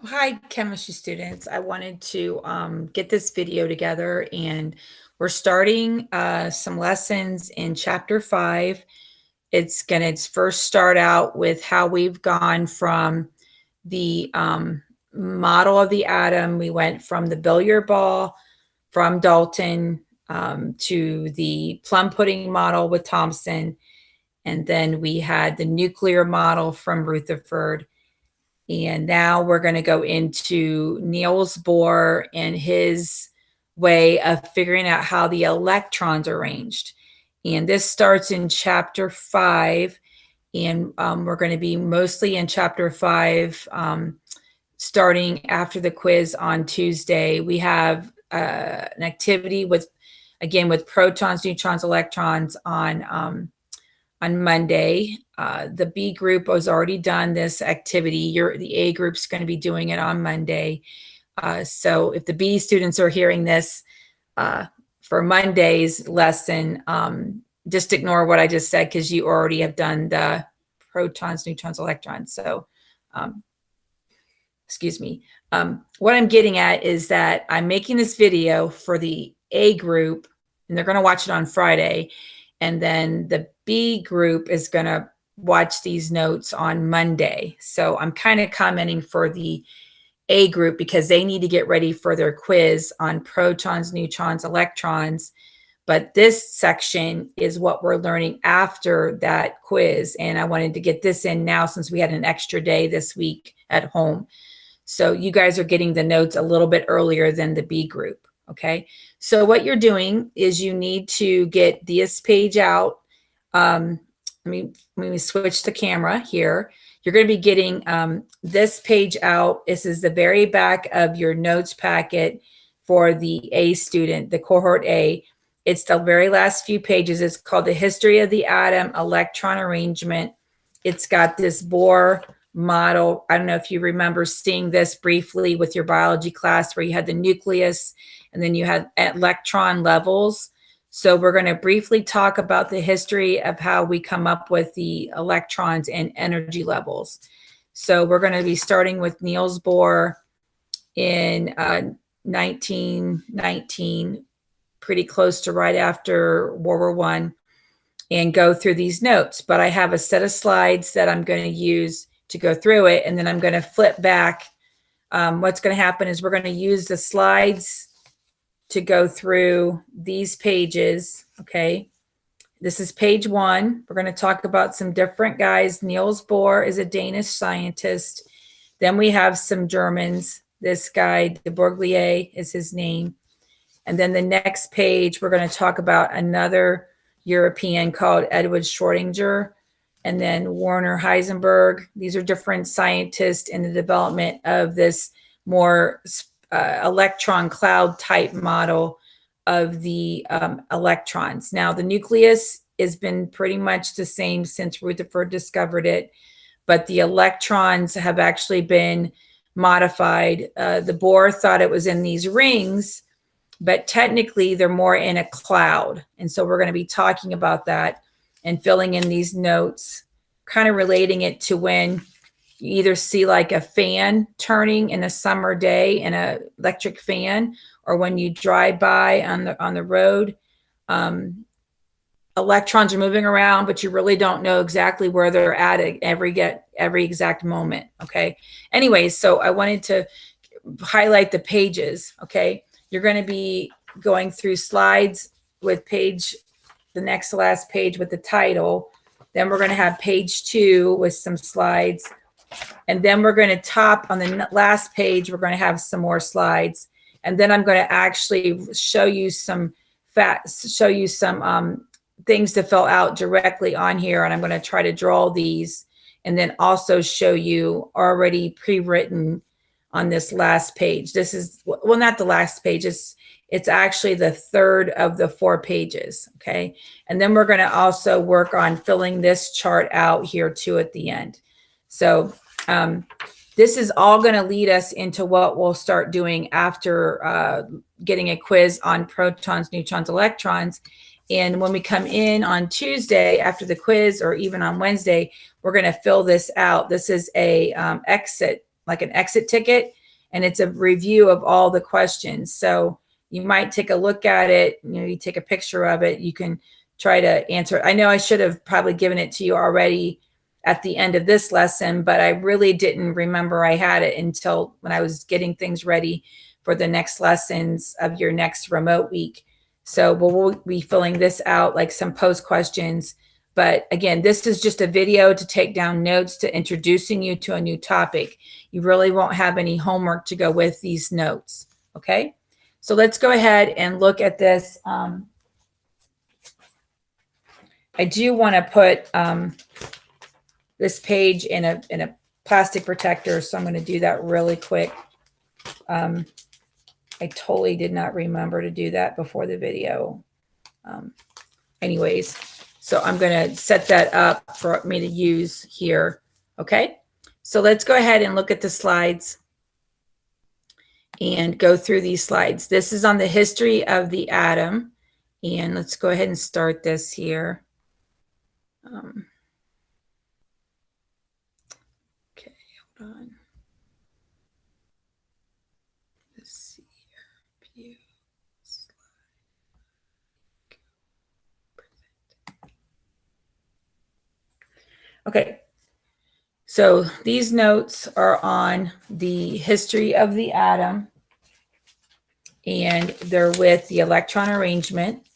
Hi, chemistry students. I wanted to get this video together, and we're starting some lessons in chapter 5. It's going to first start out with how we've gone from the model of the atom. We went from the billiard ball from Dalton to the plum pudding model with Thomson, and then we had the nuclear model from Rutherford. And now we're going to go into Niels Bohr and his way of figuring out how the electrons are arranged. And this starts in chapter 5. And we're going to be mostly in chapter 5, starting after the quiz on Tuesday. We have an activity with, again, with protons, neutrons, electrons on Monday. The B group has already done this activity. The A group's going to be doing it on Monday. So if the B students are hearing this for Monday's lesson, just ignore what I just said because you already have done the protons, neutrons, electrons. So, excuse me. What I'm getting at is that I'm making this video for the A group, and they're going to watch it on Friday. And then the B group is going to watch these notes on Monday. So I'm kind of commenting for the A group because they need to get ready for their quiz on protons, neutrons, electrons. But this section is what we're learning after that quiz. And I wanted to get this in now since we had an extra day this week at home. So you guys are getting the notes a little bit earlier than the B group. Okay, so what you're doing is you need to get this page out. Let me switch the camera here. You're going to be getting this page out. This is the very back of your notes packet for the A student, the cohort A. It's the very last few pages. It's called The History of the Atom, Electron Arrangement. It's got this Bohr model. I don't know if you remember seeing this briefly with your biology class where you had the nucleus and then you had electron levels. So we're going to briefly talk about the history of how we come up with the electrons and energy levels. So we're going to be starting with Niels Bohr in 1919, pretty close to right after World War I, and go through these notes. But I have a set of slides that I'm going to use to go through it, and then I'm going to flip back. What's going to happen is we're going to use the slides to go through these pages. Okay, this is page 1. We're going to talk about some different guys. Niels Bohr is a Danish scientist. Then we have some Germans. This guy, de Broglie is his name. And then the next page, we're going to talk about another European called Edward Schrodinger, and then Werner Heisenberg. These are different scientists in the development of this more electron cloud type model of the electrons. Now, the nucleus has been pretty much the same since Rutherford discovered it, but the electrons have actually been modified. The Bohr thought it was in these rings, but technically they're more in a cloud. And so we're going to be talking about that and filling in these notes, kind of relating it to when you either see like a fan turning in a summer day in an electric fan, or when you drive by on the road, electrons are moving around, but you really don't know exactly where they're at every exact moment. Okay. Anyways, so I wanted to highlight the pages. Okay. You're going to be going through slides with the next to last page with the title. Then we're going to have page 2 with some slides. And then we're going to top on the last page, we're going to have some more slides. And then I'm going to actually show you some things to fill out directly on here. And I'm going to try to draw these and then also show you already pre-written on this last page. This is, well, not the last page. It's actually the third of the 4 pages. Okay. And then we're going to also work on filling this chart out here too at the end. So this is all going to lead us into what we'll start doing after getting a quiz on protons, neutrons, electrons. And when we come in on Tuesday after the quiz, or even on Wednesday, we're going to fill this out. This is a exit like an exit ticket, and it's a review of all the questions. So you might take a look at it, you take a picture of it, you can try to answer it. I know I should have probably given it to you already at the end of this lesson, but I really didn't remember I had it until when I was getting things ready for the next lessons of your next remote week. So we'll be filling this out, like some post questions. But again, this is just a video to take down notes to introducing you to a new topic. You really won't have any homework to go with these notes. Okay, so let's go ahead and look at this. I do want to put this page in a plastic protector, so I'm going to do that really quick. I totally did not remember to do that before the video. Anyways, so I'm going to set that up for me to use here. Okay, so let's go ahead and look at the slides and go through these slides. This is on the history of the atom, and let's go ahead and start this here. Okay, hold on. Let's see here. View slide. Okay, so these notes are on the history of the atom, and they're with the electron arrangement.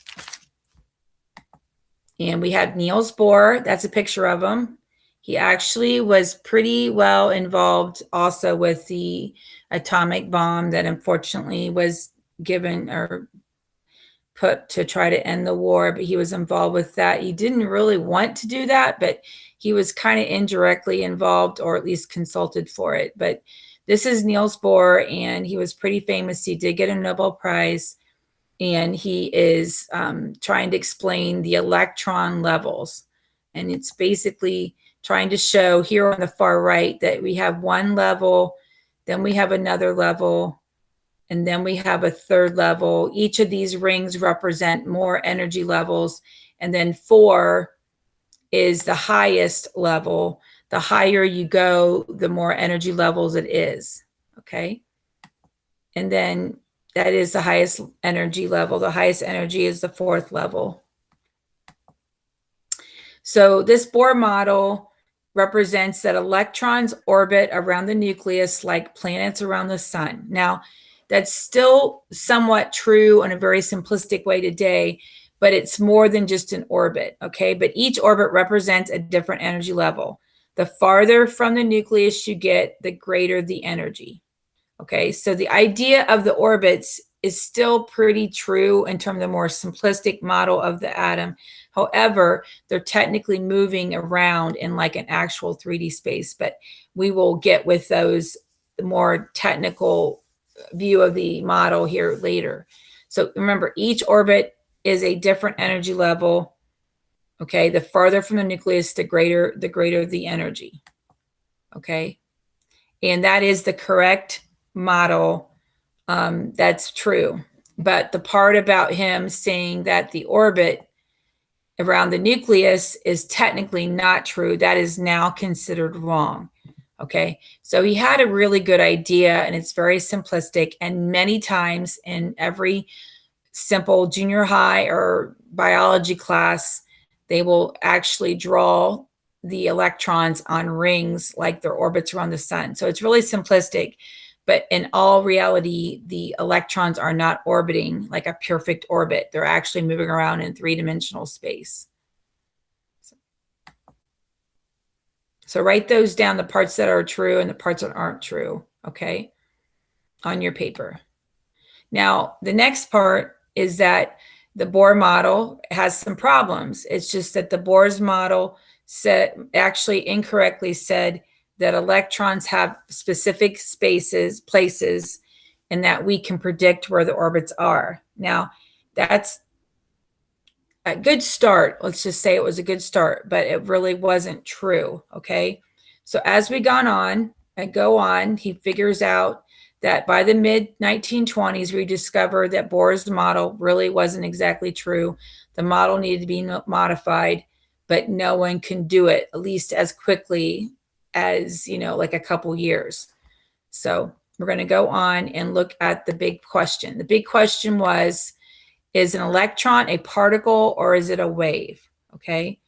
And we have Niels Bohr. That's a picture of him. He actually was pretty well involved also with the atomic bomb that unfortunately was given or put to try to end the war, but he was involved with that. He didn't really want to do that, but he was kind of indirectly involved, or at least consulted for it. But this is Niels Bohr, and he was pretty famous. He did get a Nobel Prize, and he is trying to explain the electron levels. And it's basically trying to show here on the far right that we have one level, then we have another level, and then we have a third level. Each of these rings represent more energy levels, and then 4 is the highest level. The higher you go, the more energy levels it is, okay? And then that is the highest energy level. The highest energy is the 4th level. So this Bohr model represents that electrons orbit around the nucleus like planets around the sun. Now, that's still somewhat true in a very simplistic way today, but it's more than just an orbit, okay? But each orbit represents a different energy level. The farther from the nucleus you get, the greater the energy. Okay, so the idea of the orbits is still pretty true in terms of the more simplistic model of the atom. However, they're technically moving around in like an actual 3D space, but we will get with those more technical view of the model here later. So remember, each orbit is a different energy level. Okay, the farther from the nucleus, the greater the energy. Okay, and that is the correct model. That's true. But the part about him saying that the orbit around the nucleus is technically not true, that is now considered wrong. Okay, so he had a really good idea, and it's very simplistic, and many times in every simple junior high or biology class, they will actually draw the electrons on rings like their orbits around the sun. So it's really simplistic, but in all reality, the electrons are not orbiting like a perfect orbit. They're actually moving around in 3-dimensional space. So write those down, the parts that are true and the parts that aren't true, okay, on your paper. Now, the next part is that the Bohr model has some problems. It's just that the Bohr's model actually incorrectly said that electrons have specific places, and that we can predict where the orbits are. Now, that's a good start. Let's just say it was a good start, but it really wasn't true, okay? So as we go on, he figures out that by the mid-1920s, we discovered that Bohr's model really wasn't exactly true. The model needed to be modified, but no one can do it, at least as quickly as, like a couple years. So we're going to go on and look at the big question. The big question was, is an electron a particle or is it a wave? Okay.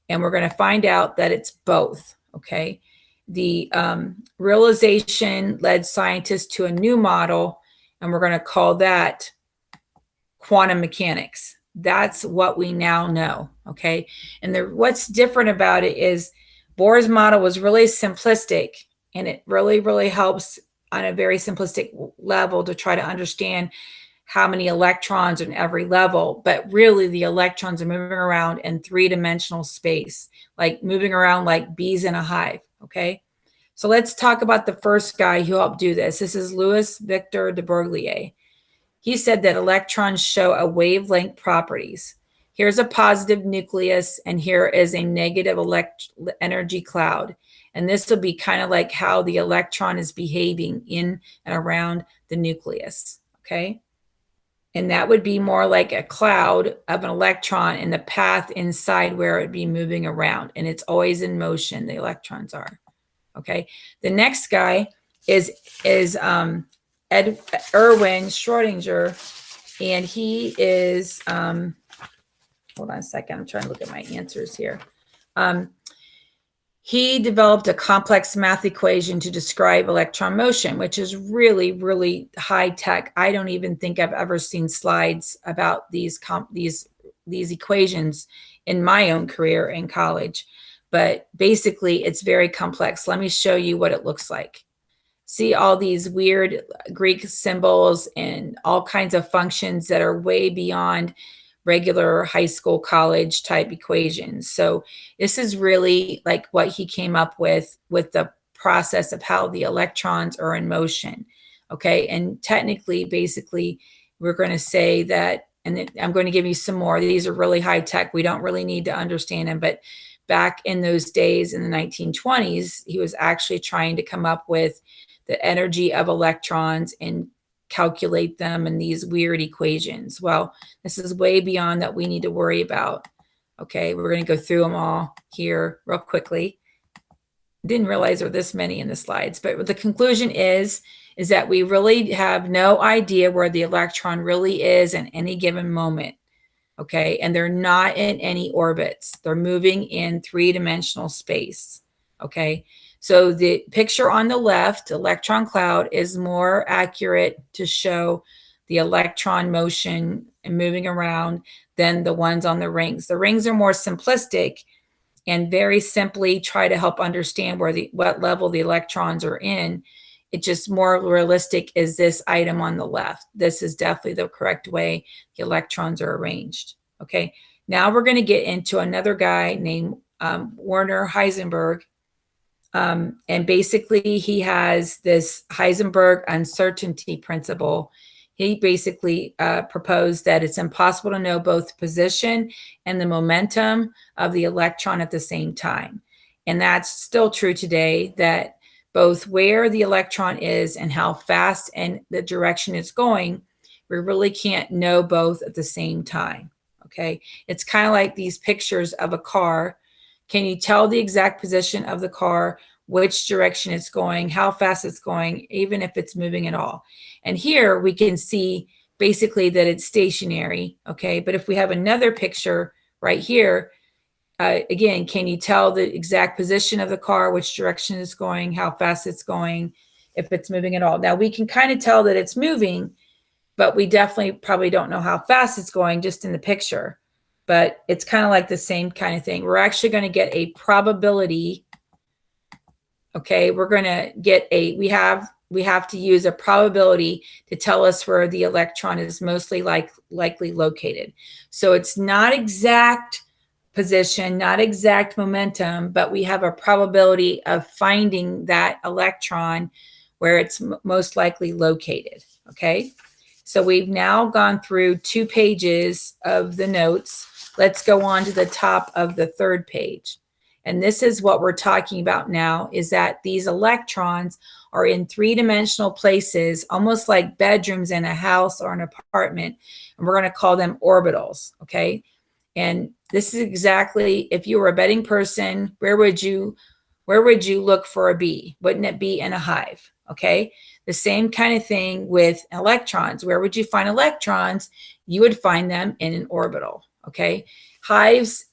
And we're going to find out that it's both. Okay. The realization led scientists to a new model, and we're going to call that quantum mechanics. That's what we now know. Okay. And what's different about it is Bohr's model was really simplistic, and it really, really helps on a very simplistic level to try to understand how many electrons in every level, but really the electrons are moving around in three-dimensional space, like moving around like bees in a hive, okay? So let's talk about the first guy who helped do this. This is Louis Victor de Broglie. He said that electrons show a wavelength properties. Here's a positive nucleus, and here is a negative energy cloud. And this will be kind of like how the electron is behaving in and around the nucleus, okay? And that would be more like a cloud of an electron in the path inside where it would be moving around. And it's always in motion, the electrons are, okay? The next guy is Erwin Schrodinger, and he is, hold on a second, I'm trying to look at my answers here. He developed a complex math equation to describe electron motion, which is really, really high tech. I don't even think I've ever seen slides about these equations in my own career in college. But basically, it's very complex. Let me show you what it looks like. See all these weird Greek symbols and all kinds of functions that are way beyond regular high school, college type equations. So this is really like what he came up with the process of how the electrons are in motion. Okay. And technically, basically, we're going to say that, and I'm going to give you some more. These are really high tech. We don't really need to understand them. But back in those days in the 1920s, he was actually trying to come up with the energy of electrons and calculate them in these weird equations. Well, this is way beyond that we need to worry about. Okay, we're going to go through them all here real quickly. Didn't realize there were this many in the slides, but the conclusion is that we really have no idea where the electron really is in any given moment. Okay, and they're not in any orbits. They're moving in three-dimensional space. Okay, so the picture on the left, electron cloud, is more accurate to show the electron motion and moving around than the ones on the rings. The rings are more simplistic and very simply try to help understand what level the electrons are in. It's just more realistic is this item on the left. This is definitely the correct way the electrons are arranged. Okay, now we're going to get into another guy named Werner Heisenberg. And basically, he has this Heisenberg uncertainty principle. He basically proposed that it's impossible to know both position and the momentum of the electron at the same time. And that's still true today, that both where the electron is and how fast and the direction it's going, we really can't know both at the same time. Okay, it's kind of like these pictures of a car. Can you tell the exact position of the car, which direction it's going, how fast it's going, even if it's moving at all? And here we can see basically that it's stationary, okay? But if we have another picture right here, again, can you tell the exact position of the car, which direction it's going, how fast it's going, if it's moving at all? Now, we can kind of tell that it's moving, but we definitely probably don't know how fast it's going just in the picture. But it's kind of like the same kind of thing. We're actually going to get a probability. Okay, we're going to get we have to use a probability to tell us where the electron is mostly likely located. So it's not exact position, not exact momentum, but we have a probability of finding that electron where it's most likely located. Okay, so we've now gone through 2 pages of the notes. Let's go on to the top of the 3rd page. And this is what we're talking about now, is that these electrons are in 3-dimensional places, almost like bedrooms in a house or an apartment. And we're going to call them orbitals, okay? And this is exactly, if you were a betting person, where would you where would you look for a bee? Wouldn't it be in a hive? Okay. The same kind of thing with electrons. Where would you find electrons? You would find them in an orbital. Okay. Hives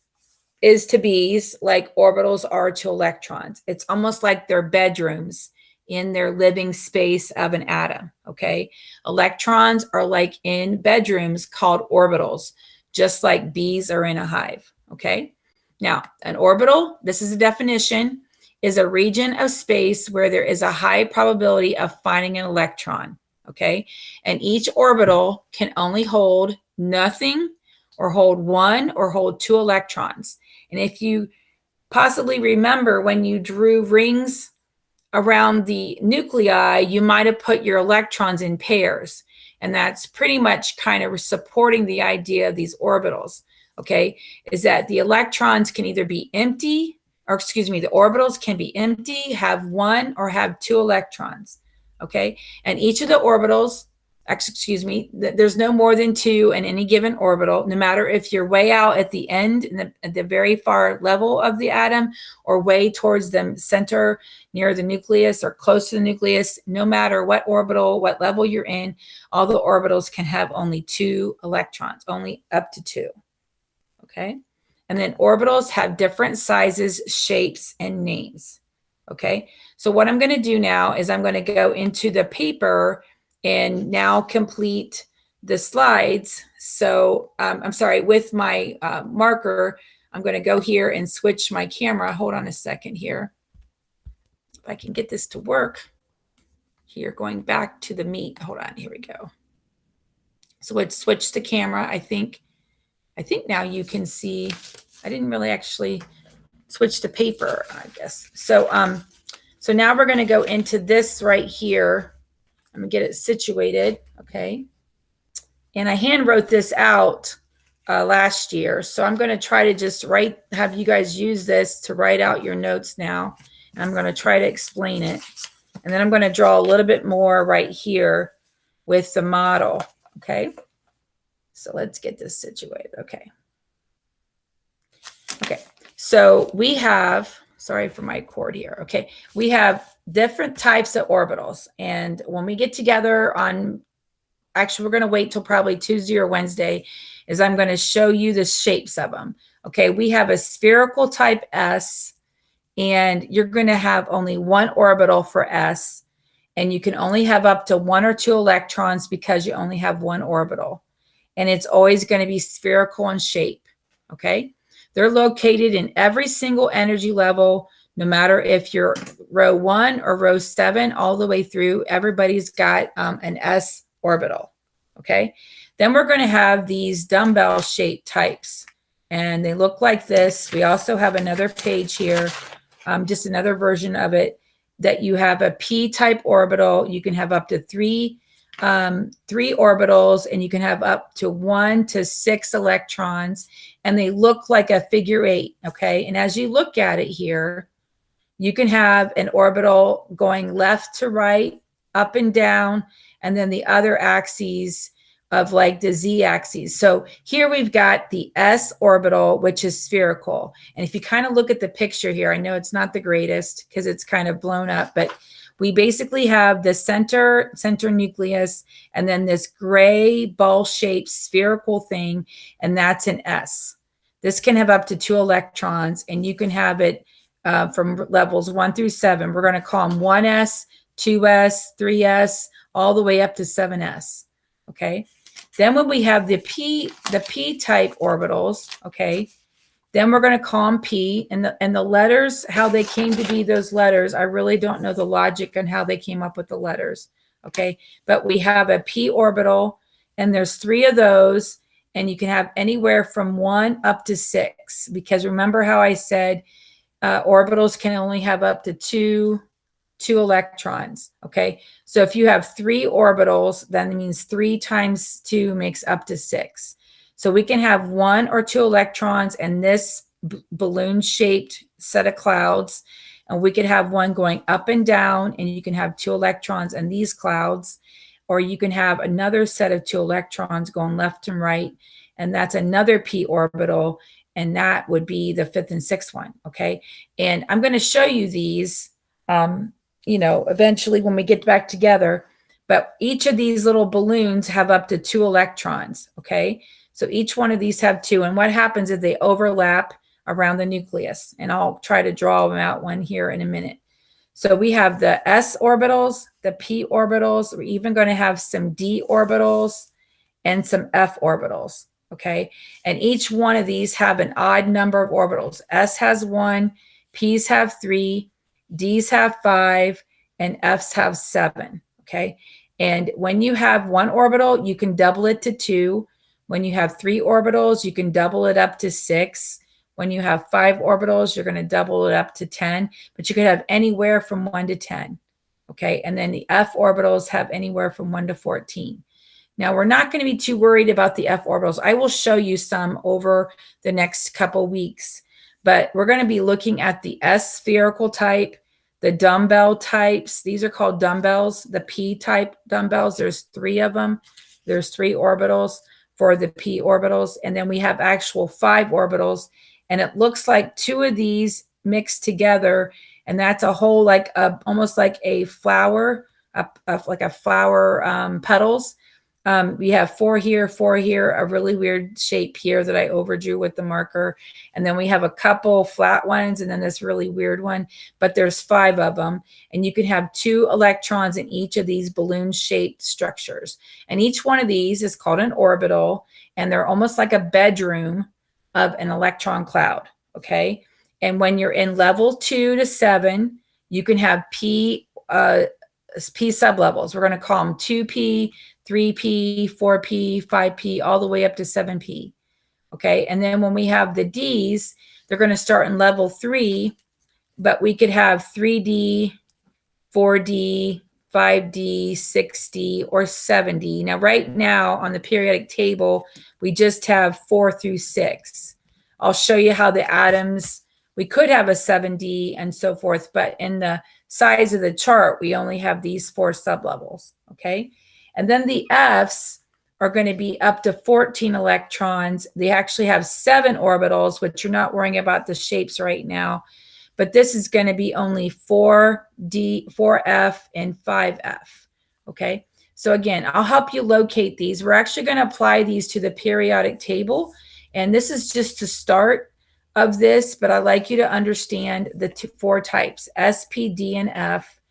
is to bees like orbitals are to electrons. It's almost like they're bedrooms in their living space of an atom. Okay. Electrons are like in bedrooms called orbitals, just like bees are in a hive. Okay. Now, an orbital, this is a definition, is a region of space where there is a high probability of finding an electron. Okay. And each orbital can only hold nothing or hold one or hold two electrons. And if you possibly remember when you drew rings around the nuclei, you might have put your electrons in pairs. And that's pretty much kind of supporting the idea of these orbitals, okay, is that the electrons can either be empty, or excuse me, the orbitals can be empty, have one, or have two electrons, okay? And each of the orbitals, excuse me, there's no more than two in any given orbital, no matter if you're way out at the end, at the very far level of the atom, or way towards the center near the nucleus or close to the nucleus. No matter what orbital, what level you're in, all the orbitals can have only two electrons, only up to two, okay? And then orbitals have different sizes, shapes, and names, okay? So what I'm going to do now is I'm going to go into the paper and now complete the slides. So I'm sorry, with my marker, I'm going to go here and switch my camera. Hold on a second here. If I can get this to work here, going back to the meet. Hold on, here we go. So let's switch the camera. I think now you can see, I didn't really actually switch to paper, I guess. So, so now we're going to go into this right here. I'm gonna get it situated, okay? And I hand wrote this out last year. So I'm gonna try to just have you guys use this to write out your notes now. And I'm gonna try to explain it. And then I'm gonna draw a little bit more right here with the model, okay? So let's get this situated, okay. Okay, so we have, sorry for my cord here, okay. We have different types of orbitals. And when we get together on, actually, we're going to wait till probably Tuesday or Wednesday, is I'm going to show you the shapes of them. Okay, we have a spherical type S, and you're going to have only one orbital for S, and you can only have up to one or two electrons because you only have one orbital. And it's always going to be spherical in shape. Okay, they're located in every single energy level, no matter if you're row 1 or row 7, all the way through, everybody's got an S orbital, okay? Then we're going to have these dumbbell-shaped types, and they look like this. We also have another page here, just another version of it, that you have a P-type orbital. You can have up to three orbitals, and you can have up to 1 to 6 electrons, and they look like a figure 8, okay? And as you look at it here, you can have an orbital going left to right, up and down, and then the other axes of like the Z axis. So here we've got the S orbital, which is spherical. And if you kind of look at the picture here, I know it's not the greatest because it's kind of blown up, but we basically have the center nucleus, and then this gray ball-shaped spherical thing, and that's an S. This can have up to 2 electrons, and you can have it from levels 1 through 7. We're going to call them 1s, 2s, 3s, all the way up to 7s. Okay. Then when we have the p-type orbitals, okay, then we're going to call them p, and the letters, how they came to be those letters, I really don't know the logic on how they came up with the letters. Okay. But we have a p orbital, and there's 3 of those, and you can have anywhere from 1 up to 6, because remember how I said orbitals can only have up to two electrons. Okay, so if you have 3 orbitals, then it means 3 times 2 makes up to 6. So we can have 1 or 2 electrons in this balloon-shaped set of clouds, and we could have one going up and down, and you can have 2 electrons in these clouds, or you can have another set of 2 electrons going left and right, and that's another p orbital. and that would be the 5th and 6th one, okay? And I'm going to show you these, you know, eventually when we get back together, but each of these little balloons have up to 2 electrons, okay? So each one of these have 2, and what happens is they overlap around the nucleus, and I'll try to draw them out one here in a minute. So we have the s orbitals, the p orbitals, we're even going to have some d orbitals and some f orbitals, okay? And each one of these have an odd number of orbitals. S has 1, p's have 3, d's have 5, and f's have 7, okay? And when you have 1 orbital, you can double it to 2. When you have 3 orbitals, you can double it up to 6. When you have 5 orbitals, you're going to double it up to 10, but you could have anywhere from 1 to 10, okay? And then the f orbitals have anywhere from 1 to 14. Now, we're not going to be too worried about the f orbitals. I will show you some over the next couple weeks, but we're going to be looking at the s spherical type, the dumbbell types. These are called dumbbells. The p type dumbbells, there's 3 of them. There's 3 orbitals for the p orbitals, and then we have actual 5 orbitals. And it looks like 2 of these mixed together, and that's a whole, like almost like a flower, like a flower petals. We have 4 here, a really weird shape here that I overdrew with the marker. And then we have a couple flat ones, and then this really weird one, but there's 5 of them. And you can have 2 electrons in each of these balloon-shaped structures. And each one of these is called an orbital, and they're almost like a bedroom of an electron cloud, okay? And when you're in level 2 to 7, you can have p sublevels. We're going to call them 2p, 3p, 4p, 5p, all the way up to 7p, okay? And then when we have the Ds, they're going to start in level 3, but we could have 3D, 4D, 5D, 6D, or 7D. Now, right now on the periodic table, we just have 4 through 6. I'll show you how the atoms, we could have a 7D and so forth, but in the size of the chart, we only have these 4 sublevels, okay? And then the Fs are going to be up to 14 electrons. They actually have 7 orbitals, which you're not worrying about the shapes right now, but this is going to be only 4D, 4F, and 5F, okay? So again, I'll help you locate these. We're actually going to apply these to the periodic table, and this is just the start of this, but I'd like you to understand the 4 types, S, P, D, and F,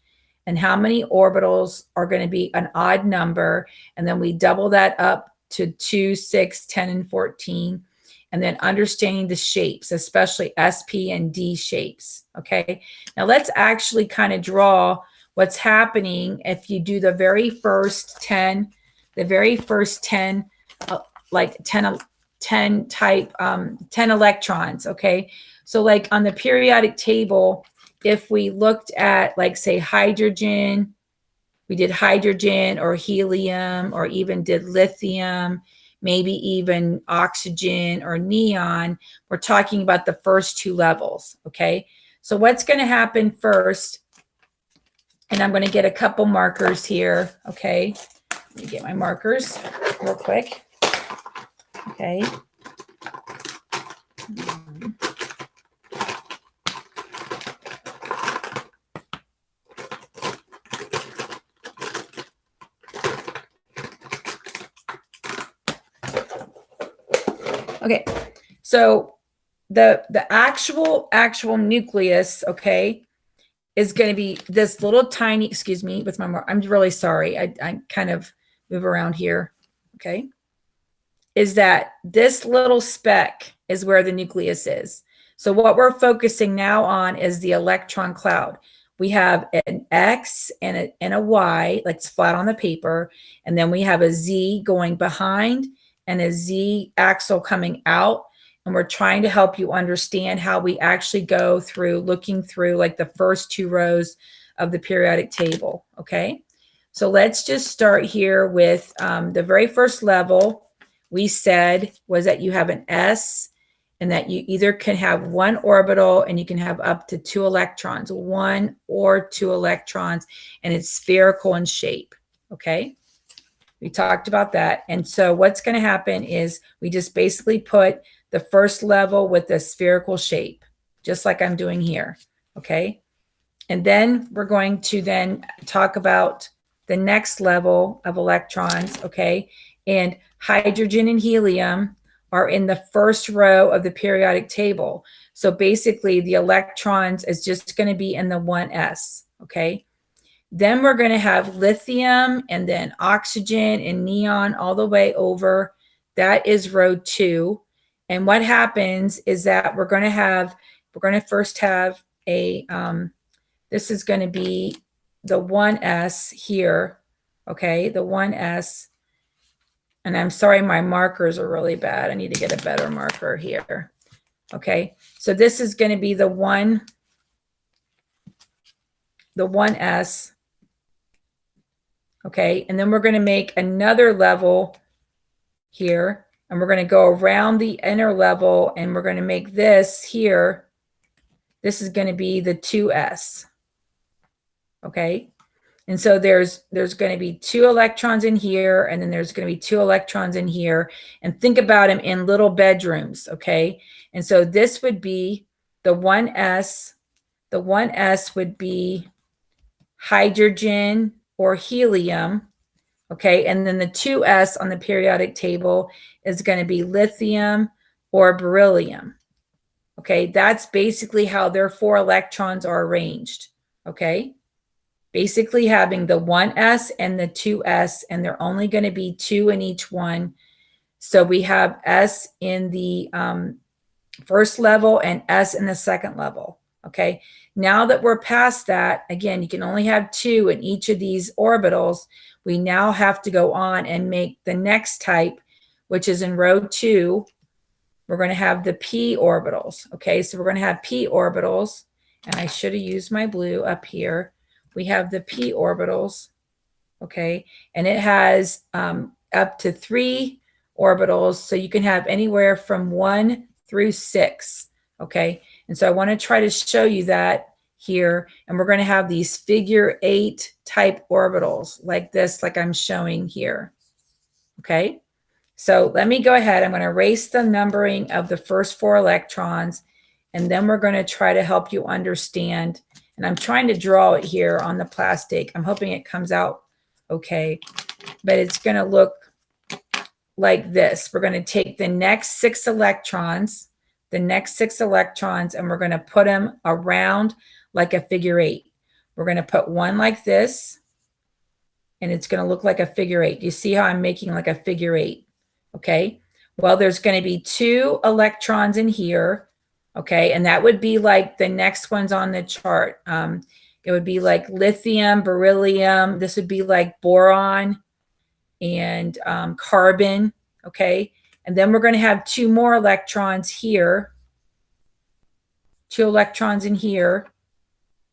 and how many orbitals are going to be an odd number, and then we double that up to 2, 6, 10, and 14, and then understanding the shapes, especially S, P, and D shapes, okay? Now let's actually kind of draw what's happening if you do the very first 10, like 10 type, 10 electrons, okay? So like on the periodic table, if we looked at, like, say, hydrogen, we did hydrogen or helium, or even did lithium, maybe even oxygen or neon, we're talking about the first 2 levels, okay? So what's going to happen first, and I'm going to get a couple markers here, okay? Let me get my markers real quick, okay? Okay, so the actual nucleus, okay, is going to be this little tiny, excuse me, with my, I'm really sorry, I kind of move around here, okay, is that this little speck is where the nucleus is. So what we're focusing now on is the electron cloud. We have an X and a Y, like it's flat on the paper, and then we have a Z going behind and a Z axle coming out. And we're trying to help you understand how we actually go through looking through like the first 2 rows of the periodic table, okay? So let's just start here with the very first level we said was that you have an S, and that you either can have 1 orbital and you can have up to 2 electrons, 1 or 2 electrons, and it's spherical in shape, okay? We talked about that. And so what's going to happen is we just basically put the first level with a spherical shape, just like I'm doing here, okay? And then we're going to then talk about the next level of electrons, okay? And hydrogen and helium are in the first row of the periodic table. So basically the electrons is just going to be in the 1s, okay? Then we're going to have lithium and then oxygen and neon all the way over. That is row 2. And what happens is that we're going to first have a, this is going to be the 1s here, okay, the 1s. And I'm sorry, my markers are really bad. I need to get a better marker here. Okay, so this is going to be the 1s. Okay, and then we're going to make another level here, and we're going to go around the inner level, and we're going to make this here. This is going to be the 2s. Okay, and so there's going to be 2 electrons in here, and then there's going to be 2 electrons in here, and think about them in little bedrooms. Okay, and so this would be the 1s. The 1s would be hydrogen or helium. Okay, and then the 2s on the periodic table is going to be lithium or beryllium. Okay, that's basically how their 4 electrons are arranged. Okay, basically having the 1s and the 2s, and they're only going to be 2 in each one. So we have s in the first level and s in the second level. Okay, now that we're past that, again, you can only have 2 in each of these orbitals. We now have to go on and make the next type, which is in row 2. We're going to have the p orbitals. Okay, so we're going to have p orbitals, and I should have used my blue up here. We have the p orbitals, okay, and it has up to 3 orbitals, so you can have anywhere from 1 through 6, okay? And so I want to try to show you that here, and we're going to have these figure 8 type orbitals like this, like I'm showing here, okay? So let me go ahead. I'm going to erase the numbering of the first 4 electrons, and then we're going to try to help you understand. And I'm trying to draw it here on the plastic. I'm hoping it comes out okay, but it's going to look like this. We're going to take the next 6 electrons, and we're going to put them around like a figure 8. We're going to put one like this, and it's going to look like a figure 8. You see how I'm making like a figure 8? Okay. Well, there's going to be 2 electrons in here. Okay, and that would be like the next ones on the chart. It would be like lithium, beryllium. This would be like boron and carbon. Okay, and then we're going to have 2 more electrons here. 2 electrons in here.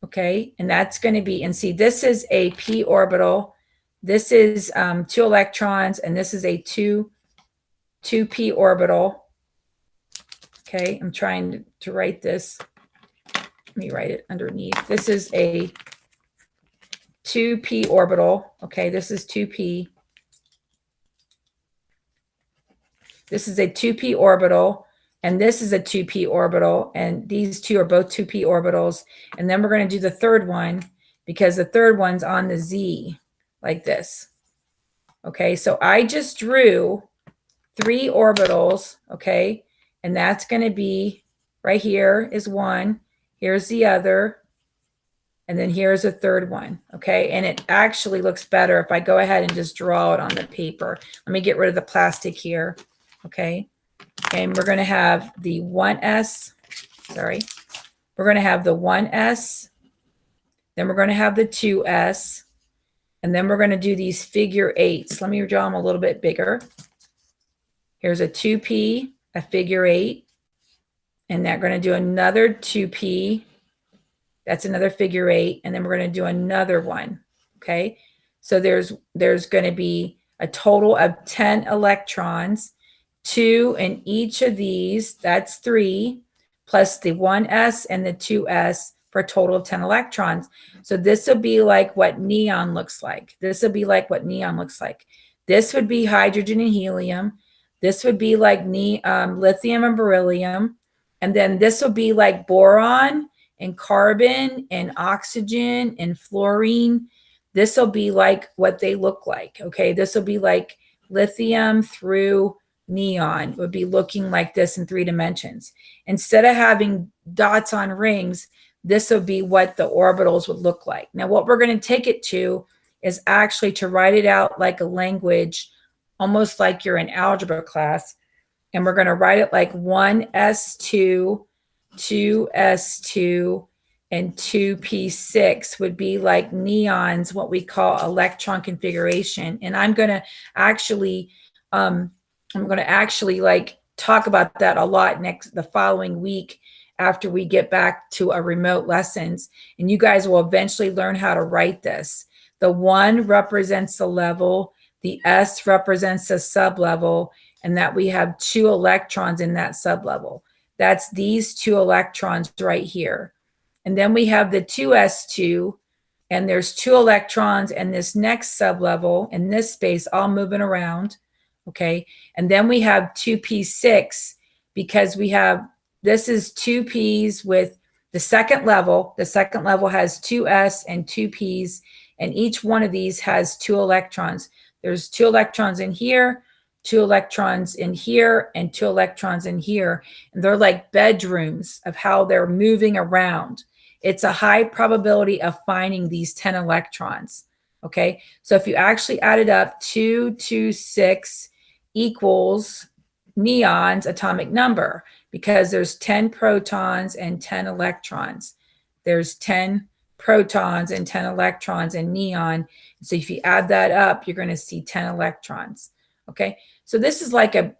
Okay, and that's going to be, and see, this is a p orbital. This is 2 electrons, and this is a 2p orbital. Okay, I'm trying to write this. Let me write it underneath. This is a 2p orbital. Okay, this is 2p. This is a 2p orbital, and this is a 2p orbital, and these 2 are both 2p orbitals. And then we're going to do the third one, because the third one's on the z, like this. Okay, so I just drew 3 orbitals, okay? And that's going to be, right here is one, here's the other, and then here's a third one, okay? And it actually looks better if I go ahead and just draw it on the paper. Let me get rid of the plastic here, okay? And we're going to have the 1s, sorry. We're going to have the 1s, then we're going to have the 2s, and then we're going to do these figure 8s. Let me draw them a little bit bigger. Here's a 2p, a figure 8, and they're going to do another 2p. That's another figure 8, and then we're going to do another one. Okay, so there's going to be a total of 10 electrons, 2 in each of these. That's 3, plus the 1s and the 2s for a total of 10 electrons. So this will be like what neon looks like. This will be like what neon looks like. This would be hydrogen and helium. This would be like lithium and beryllium. And then this will be like boron and carbon and oxygen and fluorine. This will be like what they look like. Okay. This will be like lithium through neon. It would be looking like this in 3 dimensions. Instead of having dots on rings, this would be what the orbitals would look like. Now, what we're going to take it to is actually to write it out like a language, almost like you're in algebra class. And we're going to write it like 1s2, 2s2, and 2p6 would be like neons, what we call electron configuration. And I'm going to actually like talk about that a lot the following week after we get back to a remote lessons. And you guys will eventually learn how to write this. The 1 represents the level, the S represents the sublevel, and that we have 2 electrons in that sublevel. That's these 2 electrons right here. And then we have the 2s2, and there's 2 electrons in this next sublevel in this space all moving around. Okay. And then we have 2p6 because we have, this is 2 p's with the second level. The second level has 2s and 2 p's, and each one of these has 2 electrons. There's 2 electrons in here, 2 electrons in here, and 2 electrons in here. And they're like bedrooms of how they're moving around. It's a high probability of finding these 10 electrons. Okay. So if you actually add it up, 2, 2, 6 equals neon's atomic number, because there's 10 protons and 10 electrons. There's 10 protons and 10 electrons in neon. So if you add that up, you're going to see 10 electrons. Okay. So this is like a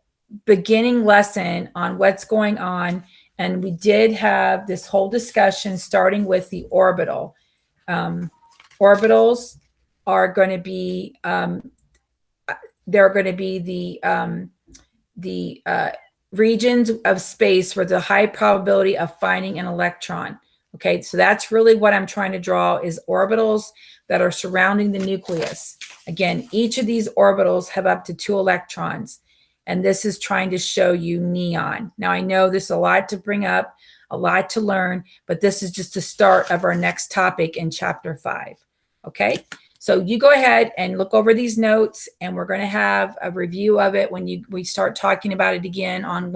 beginning lesson on what's going on. And we did have this whole discussion starting with the orbital. Orbitals are going to be, they're going to be the regions of space where the high probability of finding an electron. Okay, so that's really what I'm trying to draw, is orbitals that are surrounding the nucleus. Again, each of these orbitals have up to 2 electrons, and this is trying to show you neon. Now, I know there's a lot to bring up, a lot to learn, but this is just the start of our next topic in chapter 5. Okay, so you go ahead and look over these notes, and we're going to have a review of it when we start talking about it again on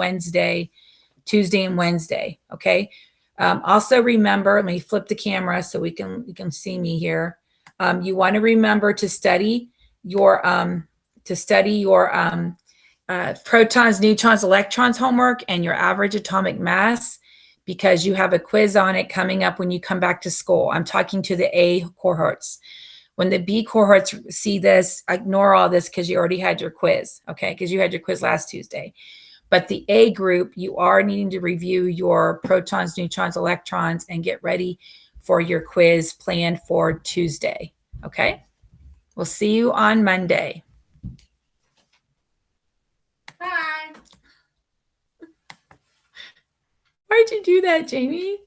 Tuesday and Wednesday. Okay. Also remember, let me flip the camera so you can see me here. You want to remember to study your protons, neutrons, electrons homework and your average atomic mass, because you have a quiz on it coming up when you come back to school. I'm talking to the A cohorts. When the B cohorts see this, ignore all this because you already had your quiz, okay? Because you had your quiz last Tuesday. But the A group, you are needing to review your protons, neutrons, electrons, and get ready for your quiz planned for Tuesday, okay? We'll see you on Monday. Bye. Why'd you do that, Jamie?